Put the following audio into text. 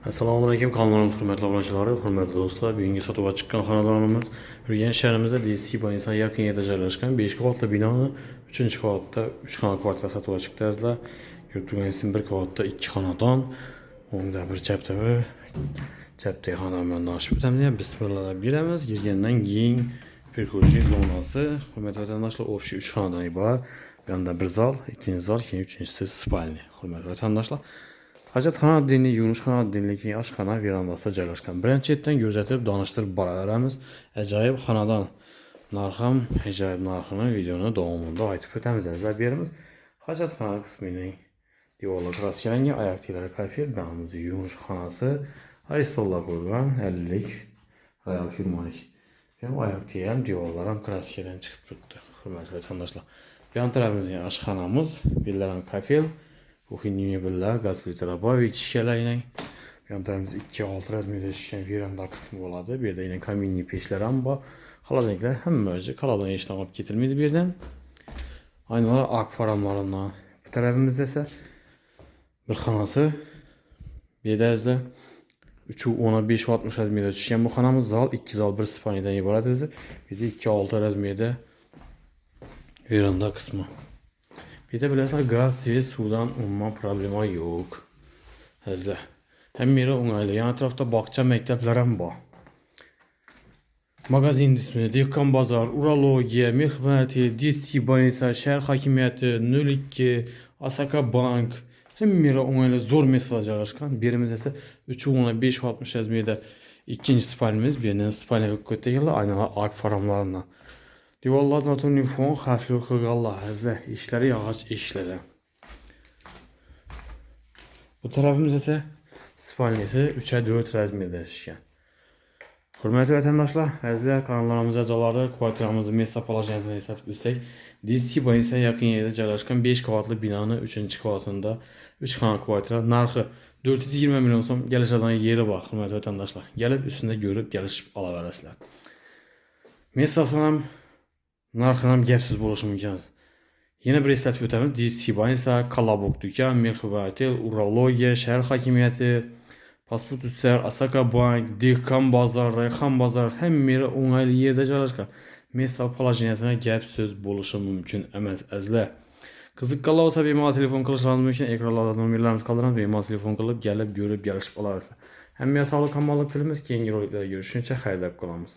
Assalomu alaykum kanalımın hurmatli obunachilar, hurmatli do'stlar. Bugungi sotuvga chiqqan xonadonimiz Urganch shahrimizda DC Banisa yaqin yerda joylashgan 5 qavatli binoni 3-qavatda 3 xona kvartira sotuvga chiqdi azizlar. Ko'rib turganingizdek 1 qavatda 2 xonadon, o'ngda bir chapda bir chapdagi xonadonni ochib o'tamiz. Bismillah beramiz. Girgandan keyin prikuriy zonasi, hurmatli vatandoshlar, общий 3 xonadan iborat. Bu yerda bir zal, ikkinchi zal, keyin uchinchisi spalni. Hurmatli vatandoshlar, hojatxona oddiy, yuvishxona oddiy, keyin oshxona verandasida joylashgan. Birinchi chetdan ko'rsatib, donishtirib boraveramiz. Ajoyib xonadon. Narxi ham ajoyib narxini videoni davomida aytib o'tamiz azizlar. Beramiz. Hojatxona qismining devorlar kraskalangan, oyoq tiylari kafir, banamiz yuvishxonasi, aristollar qo'yilgan 50lik Royal firmalik. Ham oyoq tiyi ham devorlar ham kraskadan chiqib turibdi. Hurmatli vatandoshlar. Bu yon tarafimizda oshxonamiz, bellar ham kafir. Kuxinniy mebellar, gaz plitalar bor, shikalayning. Bu ham tarafimizda 2-6 razmerda shishgan veranda qismi bo'ladi. Bu yerda yana kaminli pechlar ham bor. Xolodilniklar hamma o'zi kolodon hech olib ketilmaydi bu yerdan. Aynalar ak faramlaridan. Bu tarafimizda esa bir xonasi. Bu yerda 3-15-60 razmerda tushgan bu xonamiz, zal, 2 zal, 1 spalniyadan iborat o'zi. Bu yerda 2-6 razmerda veranda qismi. Bir de bilasizlar, gaz, svet, suvdan umuman problema yo'q. Azizlar, hamma yeri o'ng'ayli. Yan atrofda bog'cha, maktablar ham bor. Magazin ismi, Dehqon bozor, urologiya, mehnati, DC Banisa, shahar hokimiyati, 02, Asaka bank, hamma yeri o'ng'ayli, zo'r masala joylashgan. Birimiz esa 3-15-60 razmerda ikkinchi spalnimiz, bu yerdan spalniyaga ko'tarilgan, aynalar ak faramlaridan. Devorlar noturniy fon, xavfli qilganlar, azizlar, ishlari yog'och ishlari. Bu tarafimiz esa spalniyasi 3-4 razmerda tushgan. Hurmatli vatandoshlar, azizlar, kanallarimiz a'zolari, kvartiramizni mesta polajiyasini eslatib o'tsak, DC Banisa yaqin yerda joylashgan 5 qavatli binoni 3-qavatida 3 xona kvartira, narxi 420 million so'm, kelishadigan yeri bor. Hurmatli vatandoshlar, kelib üstünde ko'rib, kelishib olaverasizlar. Mestasini ham narxi ham gapsiz bo'lishi mumkin. Yana bir eslatib o'tamiz. DC Banisa, Kolobok do'kon, Merxivatel, urologiya, shahar hokimiyati, pasport ussar, Asaka bank, Dehqon bozor, Rayhon bozor, hamma yeri o'ng'ayli yerda joylashgan. Mesta polajiyasida gap so'z bo'lishi mumkin emas azizlar. Qiziqqanlar bo'lsa bemalol telefon qilishlaringiz mumkin. Ekranlarda nomerlarimiz qoldiramiz. Bemalol telefon qilib, kelib, ko'rib, kelishib olasizlar. Hammaga sog'lik, kamollik tilamiz. Keyingi roliklarda görüşguncha xayrlab qolamiz.